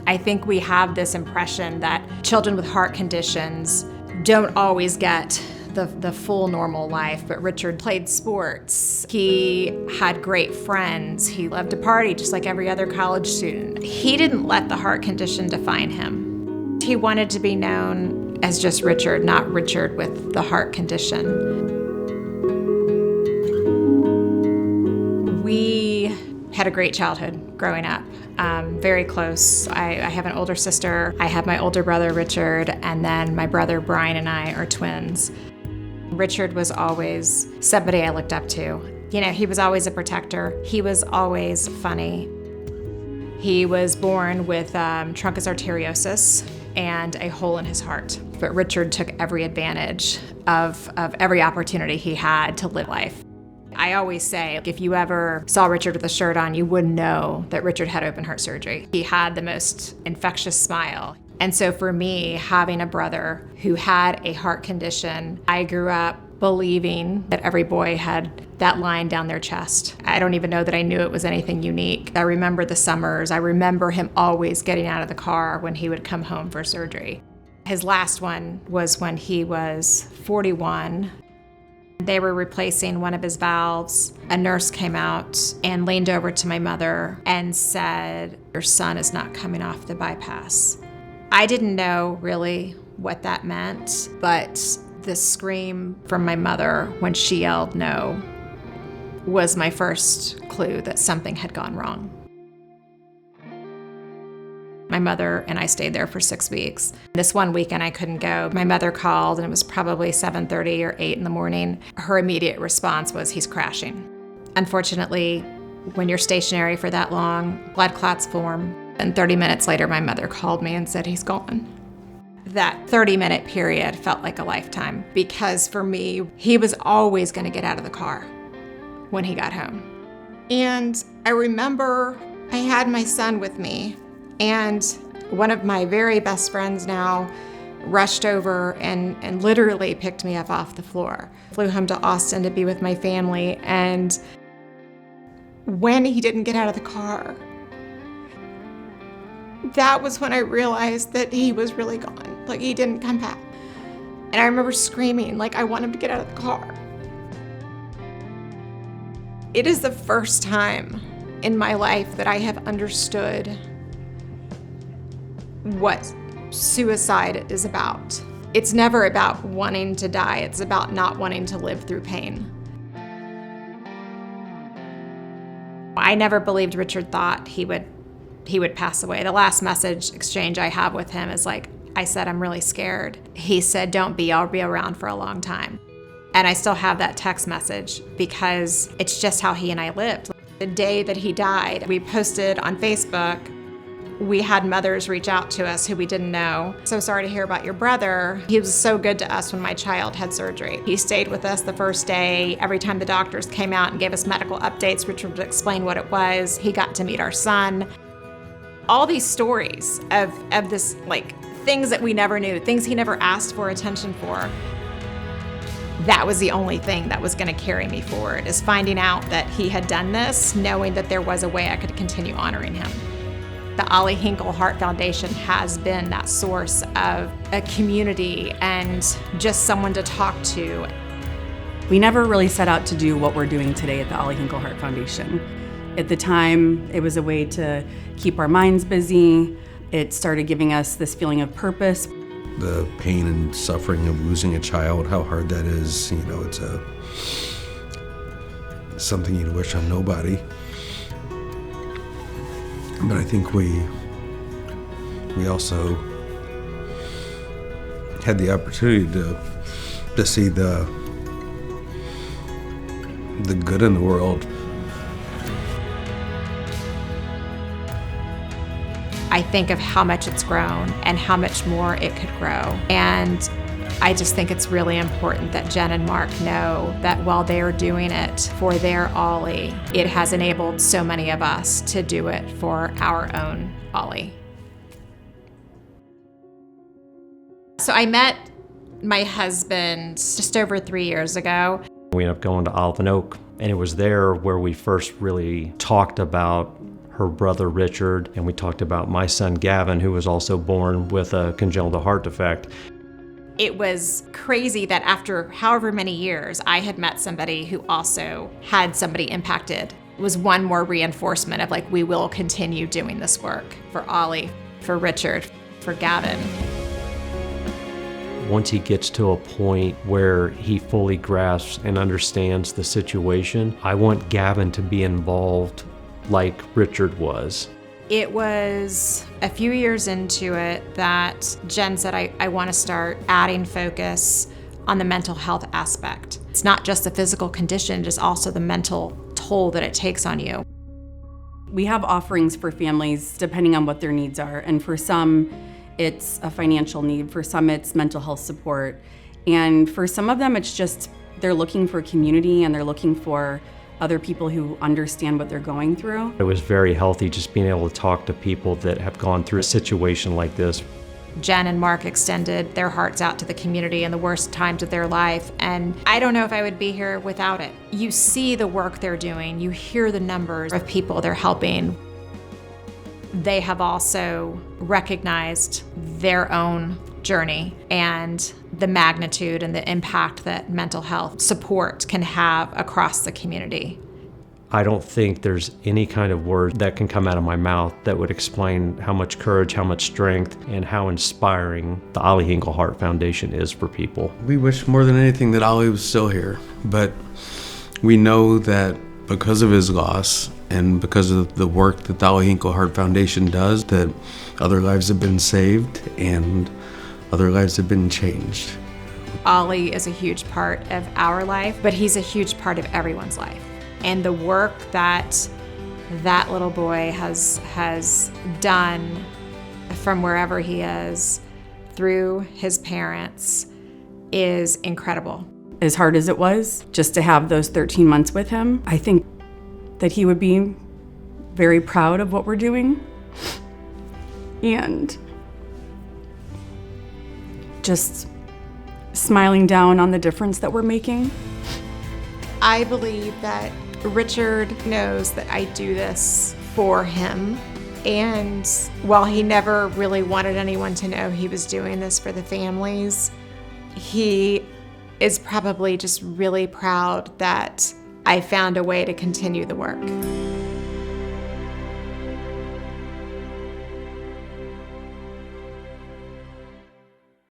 I think we have this impression that children with heart conditions don't always get the full normal life, but Richard played sports. He had great friends. He loved to party just like every other college student. He didn't let the heart condition define him. He wanted to be known as just Richard, not Richard with the heart condition. We had a great childhood growing up, very close. I have an older sister. I have my older brother, Richard, and then my brother, Brian, and I are twins. Richard was always somebody I looked up to. You know, he was always a protector. He was always funny. He was born with truncus arteriosus and a hole in his heart. But Richard took every advantage of every opportunity he had to live life. I always say, if you ever saw Richard with a shirt on, you wouldn't know that Richard had open heart surgery. He had the most infectious smile. And so for me, having a brother who had a heart condition, I grew up believing that every boy had that line down their chest. I don't even know that I knew it was anything unique. I remember the summers. I remember him always getting out of the car when he would come home for surgery. His last one was when he was 41. They were replacing one of his valves. A nurse came out and leaned over to my mother and said, "Your son is not coming off the bypass." I didn't know really what that meant, but the scream from my mother when she yelled no was my first clue that something had gone wrong. My mother and I stayed there for 6 weeks. This one weekend I couldn't go. My mother called and it was probably 7:30 or 8 in the morning. Her immediate response was, "He's crashing." Unfortunately, when you're stationary for that long, blood clots form. And 30 minutes later, my mother called me and said, "He's gone." That 30-minute period felt like a lifetime because for me, he was always going to get out of the car when he got home. And I remember I had my son with me, and one of my very best friends now rushed over and literally picked me up off the floor. Flew home to Austin to be with my family, and when he didn't get out of the car, that was when I realized that he was really gone. Like, he didn't come back. And I remember screaming, like, I want him to get out of the car. It is the first time in my life that I have understood what suicide is about. It's never about wanting to die. It's about not wanting to live through pain. I never believed Richard thought he would pass away. The last message exchange I have with him is like, I said, "I'm really scared." He said, "Don't be, I'll be around for a long time." And I still have that text message because it's just how he and I lived. The day that he died, we posted on Facebook, we had mothers reach out to us who we didn't know. "So sorry to hear about your brother. He was so good to us when my child had surgery. He stayed with us the first day. Every time the doctors came out and gave us medical updates, Richard would explain what it was. He got to meet our son." All these stories of this, like, things that we never knew, things he never asked for attention for. That was the only thing that was going to carry me forward, is finding out that he had done this, knowing that there was a way I could continue honoring him. The Ollie Hinkle Heart Foundation has been that source of a community and just someone to talk to. We never really set out to do what we're doing today at the Ollie Hinkle Heart Foundation. At the time, it was a way to keep our minds busy. It started giving us this feeling of purpose. The pain and suffering of losing a child, how hard that is, it's something you'd wish on nobody. But I think we also had the opportunity to see the good in the world. I think of how much it's grown and how much more it could grow. And I just think it's really important that Jen and Mark know that while they're doing it for their Ollie, it has enabled so many of us to do it for our own Ollie. So I met my husband just over 3 years ago. We ended up going to Olive and Oak, and it was there where we first really talked about her brother Richard, and we talked about my son Gavin, who was also born with a congenital heart defect. It was crazy that after however many years, I had met somebody who also had somebody impacted. It was one more reinforcement of like, we will continue doing this work for Ollie, for Richard, for Gavin. Once he gets to a point where he fully grasps and understands the situation, I want Gavin to be involved like Richard was. It was a few years into it that Jen said, I want to start adding focus on the mental health aspect. It's not just the physical condition, just also the mental toll that it takes on you. We have offerings for families depending on what their needs are, and for some, it's a financial need. For some, it's mental health support. And for some of them, it's just they're looking for community and they're looking for other people who understand what they're going through. It was very healthy just being able to talk to people that have gone through a situation like this. Jen and Mark extended their hearts out to the community in the worst times of their life, and I don't know if I would be here without it. You see the work they're doing, you hear the numbers of people they're helping. They have also recognized their own journey and the magnitude and the impact that mental health support can have across the community. I don't think there's any kind of word that can come out of my mouth that would explain how much courage, how much strength, and how inspiring the Ollie Hinkle Heart Foundation is for people. We wish more than anything that Ollie was still here, but we know that because of his loss and because of the work that the Ollie Hinkle Heart Foundation does, that other lives have been saved and other lives have been changed. Ollie is a huge part of our life, but he's a huge part of everyone's life. And the work that that little boy has done from wherever he is through his parents is incredible. As hard as it was, just to have those 13 months with him, I think that he would be very proud of what we're doing. And just smiling down on the difference that we're making. I believe that Richard knows that I do this for him. And while he never really wanted anyone to know he was doing this for the families, he is probably just really proud that I found a way to continue the work.